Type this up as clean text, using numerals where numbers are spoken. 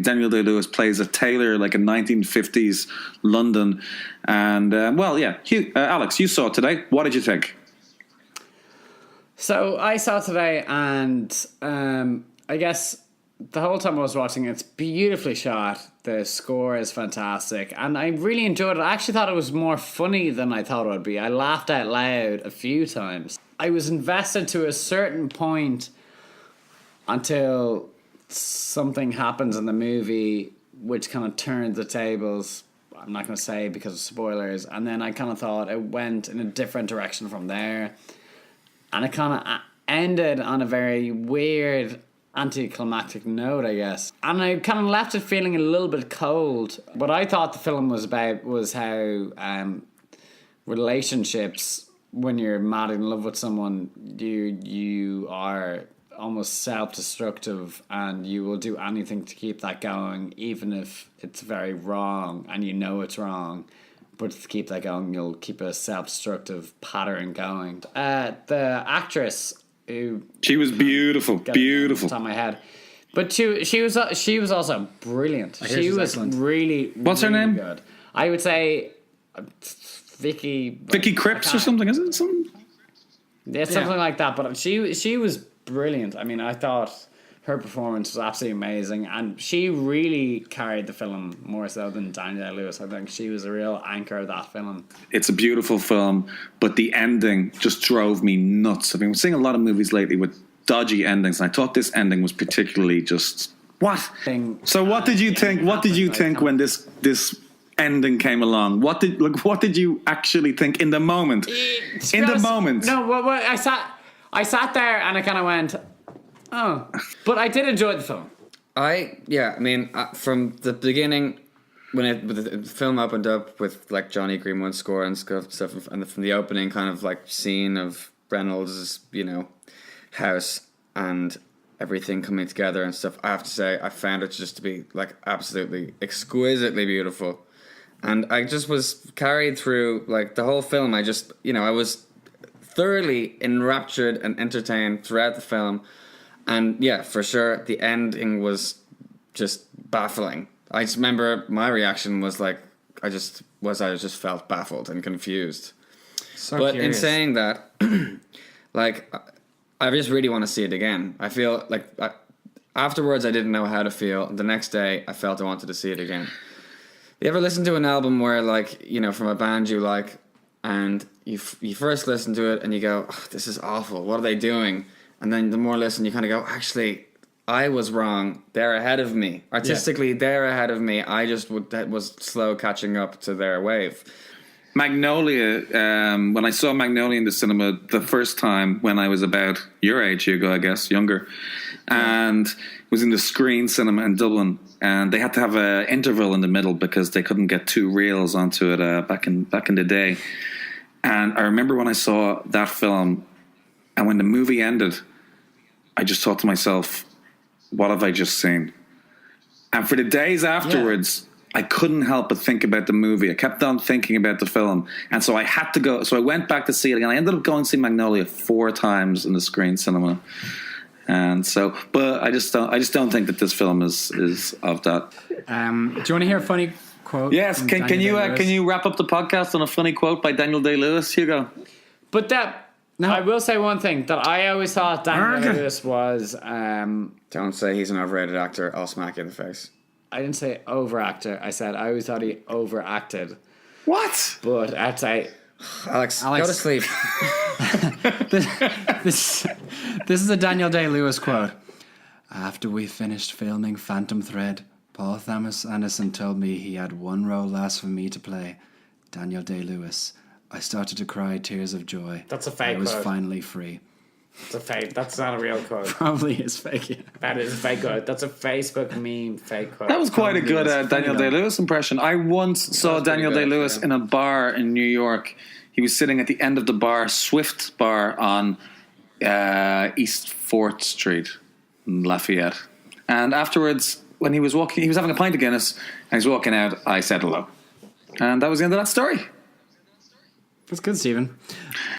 Daniel Day-Lewis plays a tailor, like in 1950s London. And, Alex, you saw it today. What did you think? So I saw it today, and I guess the whole time I was watching, it's beautifully shot. The score is fantastic, and I really enjoyed it. I actually thought it was more funny than I thought it would be. I laughed out loud a few times. I was invested to a certain point until something happens in the movie which kind of turned the tables. I'm not going to say because of spoilers. And then I kind of thought it went in a different direction from there. And it kind of ended on a very weird anticlimactic note, I guess. And I kind of left it feeling a little bit cold. What I thought the film was about was how relationships, when you're mad in love with someone, you are almost self-destructive, and you will do anything to keep that going, even if it's very wrong and you know it's wrong. But to keep that going, you'll keep a self-destructive pattern going. The actress who... She was beautiful. Beautiful. Top of my head. But she was also brilliant. She was excellent. Really, what's really her name? Good. I would say Vicky Cripps or something, isn't it? Something? Yeah, something like that. But she was brilliant. I mean, I thought her performance was absolutely amazing, and she really carried the film more so than Daniel Day-Lewis. I think she was a real anchor of that film. It's a beautiful film, but the ending just drove me nuts. I mean, we're seeing a lot of movies lately with dodgy endings, and I thought this ending was particularly just what. So, what did you think? What did you think when this ending came along? What did you actually think in the moment? No, what I sat there and I kind of went, oh. But I did enjoy the film. From the beginning, when the film opened up with like Johnny Greenwood's score and stuff, and from the opening kind of like scene of Reynolds' house and everything coming together and stuff, I have to say I found it just to be like absolutely exquisitely beautiful. And I just was carried through like the whole film. I was thoroughly enraptured and entertained throughout the film. And yeah, for sure, the ending was just baffling. I just remember my reaction was like, I just felt baffled and confused. But curious. In saying that, like, I just really want to see it again. I feel like afterwards I didn't know how to feel. The next day I felt I wanted to see it again. You ever listen to an album where, like, from a band you like, and you first listen to it and you go, oh, this is awful, what are they doing? And then the more listen, you kind of go, actually, I was wrong. They're ahead of me. Artistically, they're ahead of me. I just was slow catching up to their wave. Magnolia, when I saw Magnolia in the cinema the first time when I was about your age, Hugo, I guess, younger, and it was in the Screen Cinema in Dublin, and they had to have an interval in the middle because they couldn't get 2 reels onto it back in the day. And I remember when I saw that film, and when the movie ended, I just thought to myself, what have I just seen? And for the days afterwards, I couldn't help but think about the movie. I kept on thinking about the film. And so I had to go. So I went back to see it again. I ended up going to see Magnolia 4 times in the Screen Cinema. And so, but I just don't think that this film is of that. Do you want to hear a funny quote? Yes. Can you wrap up the podcast on a funny quote by Daniel Day-Lewis, Hugo? But I will say one thing that I always thought Daniel Day-Lewis was. Don't say he's an overrated actor. I'll smack you in the face. I didn't say over actor. I said I always thought he overacted. What? But I'd say, Alex, go to sleep. This is a Daniel Day-Lewis quote. After we finished filming Phantom Thread, Paul Thomas Anderson told me he had 1 role left for me to play. Daniel Day-Lewis. I started to cry tears of joy. That's a fake I was quote. finally free. It's a fake. That's not a real quote. Probably is fake. Yeah. That is a fake quote. That's a Facebook meme fake quote. That was quite a good Daniel Day-Lewis impression. I once saw Daniel Day-Lewis in a bar in New York. He was sitting at the end of the bar, Swift Bar on East 4th Street in Lafayette. And afterwards, when he was walking, he was having a pint of Guinness, and he was walking out, I said hello. And that was the end of that story. That's good, Stephen.